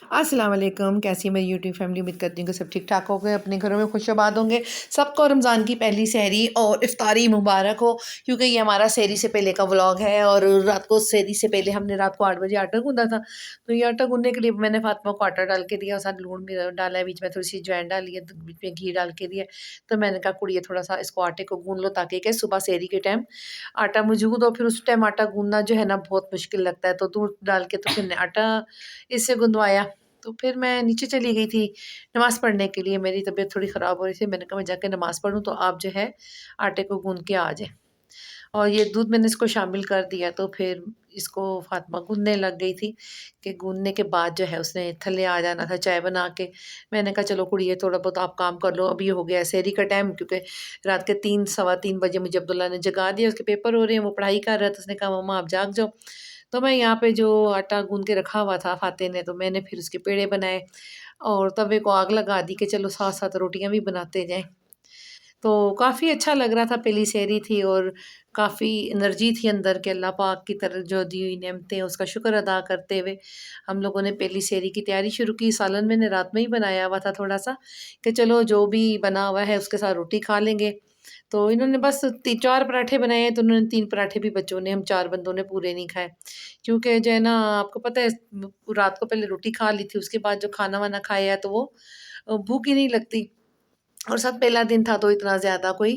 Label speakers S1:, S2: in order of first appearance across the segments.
S1: अस्सलाम वालेकुम, कैसी है मेरी यूट्यूब फैमिली। उम्मीद करती हूँ कि सब ठीक ठाक होंगे, अपने घरों में खुशाबाद होंगे। सबको रमज़ान की पहली सहरी और इफ्तारी मुबारक हो, क्योंकि ये हमारा सहरी से पहले का व्लॉग है। और रात को सहरी से पहले हमने रात को 8 बजे आटा गूँधा था, तो ये आटा गूँधने के लिए मैंने फातिमा को आटा डाल के दिया और साथ लून भी डाला है, बीच में थोड़ी सी अजवाइन डाली है, बीच में घी डाल के दिया। तो मैंने कहा कुड़िए थोड़ा सा इसको आटे को गूँध लो, ताकि क्या सुबह सहरी के टाइम आटा मौजूद हो। फिर उस टाइम आटा गूँधना जो है ना बहुत मुश्किल लगता है, तो दूध डाल के तो फिर आटा इससे गुंदवाया। तो फिर मैं नीचे चली गई थी नमाज़ पढ़ने के लिए, मेरी तबीयत थोड़ी ख़राब हो रही थी। मैंने कहा मैं जाके नमाज़ पढ़ूँ, तो आप जो है आटे को गूँध के आ जाएँ। और ये दूध मैंने इसको शामिल कर दिया, तो फिर इसको फ़ातिमा गूँधने लग गई थी कि गूँधने के बाद जो है उसने थल्ले आ जाना था चाय बना के। मैंने कहा चलो कुड़िए थोड़ा बहुत आप काम कर लो, अभी हो गया है सहरी का टाइम, क्योंकि रात के 3 सवा 3 बजे मुझे अब्दुल्ला ने जगा दिया। उसके पेपर हो रहे हैं, वो पढ़ाई कर रहा था। उसने कहा मम्मा आप जाग जाओ। तो मैं यहाँ पे जो आटा गूँध के रखा हुआ था फ़ाते ने, तो मैंने फिर उसके पेड़े बनाए और तवे को आग लगा दी कि चलो साथ-साथ रोटियाँ भी बनाते जाएँ। तो काफ़ी अच्छा लग रहा था, पहली सेहरी थी और काफ़ी एनर्जी थी अंदर के अल्लाह पाक की तरफ जो दी हुई नेमतें उसका शुक्र अदा करते हुए हम लोगों ने पहली सेहरी की तैयारी शुरू की। सालन मैंने रात में ही बनाया हुआ था थोड़ा-सा कि चलो जो भी बना हुआ है उसके साथ रोटी खा लेंगे। तो इन्होंने बस ती 4 पराठे बनाए हैं, तो उन्होंने 3 पराठे भी बच्चों ने, हम 4 बंदों ने पूरे नहीं खाए। क्योंकि जो है ना आपको पता है रात को पहले रोटी खा ली थी, उसके बाद जो खाना-वाना खाया है तो वो भूख ही नहीं लगती। और साथ पहला दिन था तो इतना ज़्यादा कोई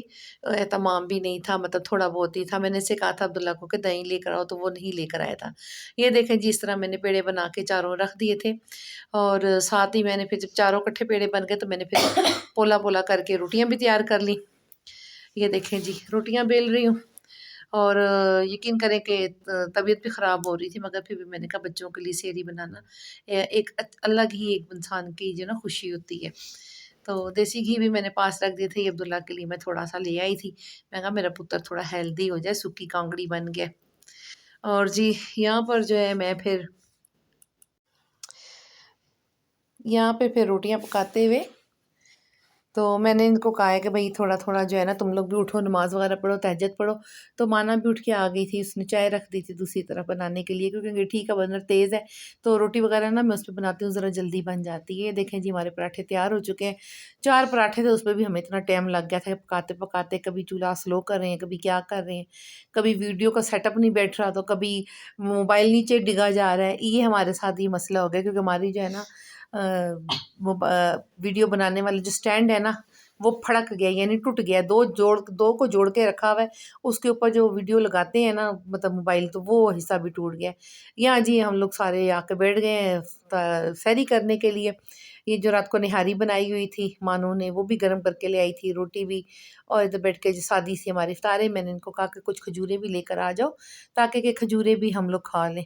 S1: एहतमाम भी नहीं था, मतलब थोड़ा बहुत ही था। मैंने इससे कहा था अब्दुल्ला को कि दही लेकर आओ, तो वो नहीं लेकर आया था। ये देखें जी, इस तरह मैंने पेड़े बना के चारों रख दिए थे और साथ ही मैंने फिर जब चारों इकट्ठे पेड़े बन गए तो मैंने फिर पोला-पोला करके रोटियाँ भी तैयार कर ली। ये देखें जी, रोटियाँ बेल रही हूँ और यकीन करें कि तबीयत भी ख़राब हो रही थी, मगर फिर भी मैंने कहा बच्चों के लिए सेहरी बनाना एक अलग ही एक इंसान की जो ना खुशी होती है। तो देसी घी भी मैंने पास रख दिए थे, ये अब्दुल्ला के लिए मैं थोड़ा-सा ले आई थी। मैं कहा मेरा पुत्र थोड़ा हेल्दी हो जाए, सूखी कांगड़ी बन गया। और जी, यहाँ पर जो है मैं फिर यहाँ पे फिर रोटियाँ पकाते हुए तो मैंने इनको कहा है कि भई थोड़ा-थोड़ा जो है ना तुम लोग भी उठो, नमाज़ वग़ैरह पढ़ो, तहज्जुद पढ़ो। तो माना भी उठ के आ गई थी, उसने चाय रख दी थी दूसरी तरफ बनाने के लिए, क्योंकि अंगीठी का बर्नर तेज़ है, तो रोटी वग़ैरह ना मैं उस पे बनाती हूँ, ज़रा जल्दी बन जाती है। ये देखें जी, हमारे पराठे तैयार हो चुके हैं। 4 पराठे थे, उसमें भी हमें इतना टाइम लग गया था पकाते-पकाते, कभी चूल्हा स्लो कर रहे हैं, कभी क्या कर रहे हैं, कभी वीडियो का सेटअप नहीं बैठ रहा, तो कभी मोबाइल नीचे डिगा जा रहा है। ये हमारे साथ ये मसला हो गया, क्योंकि हमारी जो है ना वो वीडियो बनाने वाला जो स्टैंड है ना, वो फड़क गया, यानी टूट गया। 2 को जोड़ के रखा हुआ है, उसके ऊपर जो वीडियो लगाते हैं ना मतलब मोबाइल, तो वो हिस्सा भी टूट गया है। यहाँ जी हम लोग सारे आके बैठ गए हैं सहरी करने के लिए। ये जो रात को निहारी बनाई हुई थी मानो ने, वो भी गर्म करके ले आई थी, रोटी भी। और इधर बैठ के जो सादी सी हमारी इफ्तार है, मैंने इनको कहा कि कुछ खजूरें भी लेकर आ जाओ, ताकि कि खजूरें भी हम लोग खा लें।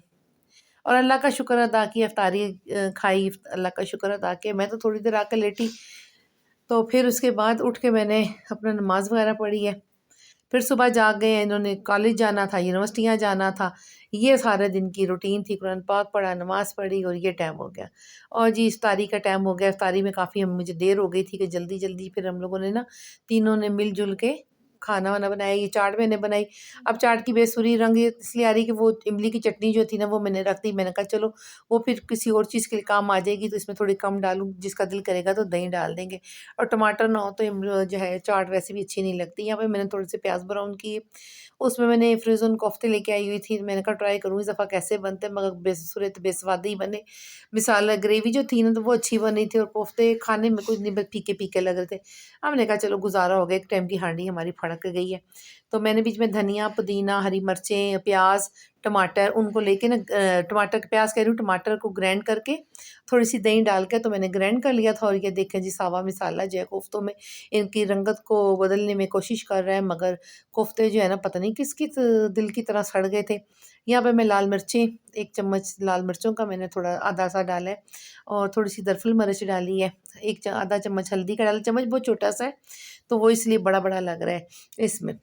S1: और अल्लाह का शुक्र अदा किया, इफ्तारी खाई, अल्लाह का शुक्र अदा किया। मैं तो थोड़ी देर आके लेटी, तो फिर उसके बाद उठ के मैंने अपना नमाज़ वग़ैरह पढ़ी है। फिर सुबह जाग गए हैं, इन्होंने कॉलेज जाना था, यूनिवर्सिटियाँ जाना था। ये सारे दिन की रूटीन थी, कुरान पाक पढ़ा, नमाज़ पढ़ी और ये टाइम हो गया। और जी इफ्तारी का टाइम हो गया, इफ्तारी में काफ़ी मुझे देर हो गई थी कि जल्दी-जल्दी फिर हम लोगों ने ना तीनों ने मिल-जुल के खाना-वाना बनाया। ये चाट मैंने बनाई। अब चाट की बेसुरी रंग ये इसलिए आ रही है कि वो इमली की चटनी जो थी ना वो मैंने रख दी। मैंने कहा चलो वो फिर किसी और चीज़ के लिए काम आ जाएगी, तो इसमें थोड़ी कम डालूँ, जिसका दिल करेगा तो दही डाल देंगे। और टमाटर ना हो तो जो है चाट वैसे भी अच्छी नहीं लगती। यहाँ पे मैंने थोड़े से प्याज़ ब्राउन किए, उसमें मैंने फ्रोज़न कोफ्ते लेके आई हुई थी। मैंने कहा ट्राई करूँ इस दफ़ा कैसे बनते हैं, मगर बेसुरे तो बेस्वाद ही बने। मिसाल ग्रेवी जो थी ना तो वो अच्छी बनी थी और कोफ्ते खाने में कुछ नहीं, बस फीके-फीके लग रहे थे। हमने कहा चलो गुज़ारा हो गया, एक टाइम की हांडी हमारी फड़क गई है। तो मैंने बीच में धनिया, पुदीना, हरी मिर्चें, प्याज़, टमाटर उनको लेके ना टमाटर प्याज़ कह रही हूँ, टमाटर को ग्राइंड करके थोड़ी-सी दही डाल के तो मैंने ग्राइंड कर लिया था। और ये देखें जी सावा मसाला जो है कोफ्तों में इनकी रंगत को बदलने में कोशिश कर रहा है, मगर कोफ्ते जो है ना पता नहीं किसकी दिल की तरह सड़ गए थे। यहाँ पे मैं लाल मिर्चें 1 चम्मच लाल मिर्चों का मैंने थोड़ा आधा सा डाला है और थोड़ी-सी दरफुल मिर्च डाली है। आधा चम्मच हल्दी का डाला, चम्मच बहुत छोटा-सा है, तो वो इसलिए बड़ा-बड़ा लग रहा है इसमें।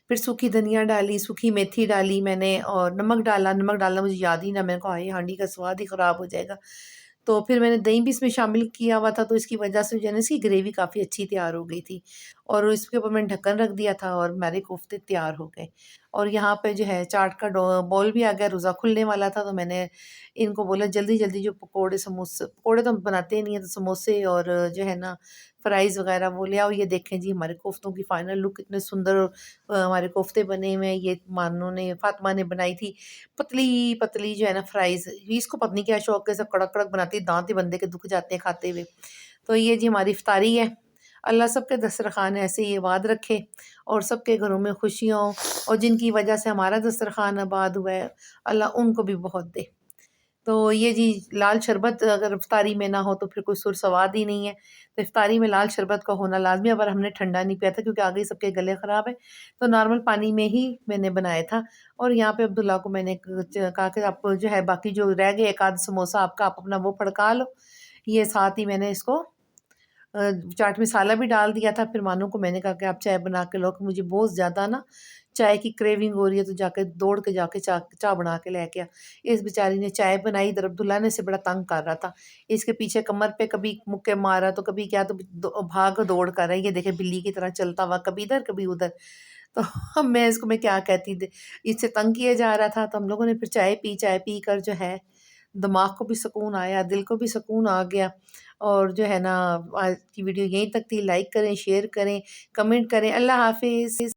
S1: फिर सूखी धनिया डाली, सूखी मेथी डाली मैंने और नमक डालना मुझे याद ही ना, मैंने कहा हाय हांडी का स्वाद ही ख़राब हो जाएगा। तो फिर मैंने दही भी इसमें शामिल किया हुआ था, तो इसकी वजह से जो है ना इसकी ग्रेवी काफ़ी अच्छी तैयार हो गई थी। और इसके ऊपर मैंने ढक्कन रख दिया था और हमारे कोफ्ते तैयार हो गए। और यहाँ पे जो है चाट का बॉल भी आ गया, रोज़ा खुलने वाला था तो मैंने इनको बोला जल्दी जल्दी जो पकोड़े समोसे, पकोड़े तो हम बनाते ही नहीं है, तो समोसे और जो है ना फ्राइज़ वगैरह वो ले आओ। ये देखें जी हमारे कोफ्तों की फाइनल लुक, कितने सुंदर हमारे कोफ्ते बने हुए हैं। ये फातिमा ने बनाई थी पतली पतली जो है ना फ्राइज़, इसको पता नहीं क्या शौक है, सब कड़क कड़क बनाती है, दांत ही बंदे के दुख जाते हैं खाते हुए। तो ये जी हमारी इफ्तारी है। अल्लाह सबके दस्तरखान ऐसे ही आबाद रखे और सबके घरों में खुशियाँ हों, और जिनकी वजह से हमारा दस्तरखान आबाद हुआ है अल्लाह उनको भी बहुत दे। तो ये जी लाल शरबत अगर इफ्तारी में ना हो तो फिर कोई सुर सवाद ही नहीं है। तो इफ्तारी में लाल शरबत का होना लाज़मी है, पर हमने ठंडा नहीं पिया था क्योंकि आगे सबके गले ख़राब है। तो नॉर्मल पानी में ही मैंने बनाया था। और यहाँ पे अब्दुल्ला को मैंने कहा कि आप जो है बाकी जो रह गए एक आध समोसा आपका, आप अपना वो फड़का लो। ये साथ ही मैंने इसको चाट मसाला भी डाल दिया था। फिर मानो को मैंने कहा कि आप चाय बना के लो, कि मुझे बहुत ज़्यादा ना चाय की क्रेविंग हो रही है, तो जाके दौड़ के जाके चाय बना के लेके आ। इस बेचारी ने चाय बनाई, इधर अब्दुल्ला ने इसे बड़ा तंग कर रहा था। इसके पीछे कमर पे कभी मुक्के मारा तो कभी क्या, तो भाग दौड़ कर रहा है, ये देखे बिल्ली की तरह चलता हुआ, कभी इधर कभी उधर। तो अब मैं क्या कहती थी, इससे तंग किया जा रहा था। तो हम लोगों ने फिर चाय पी कर जो है दिमाग को भी सुकून आया, दिल को भी सुकून आ गया। और जो है ना आज की वीडियो यहीं तक थी। लाइक करें, शेयर करें, कमेंट करें। अल्लाह हाफ़िज़।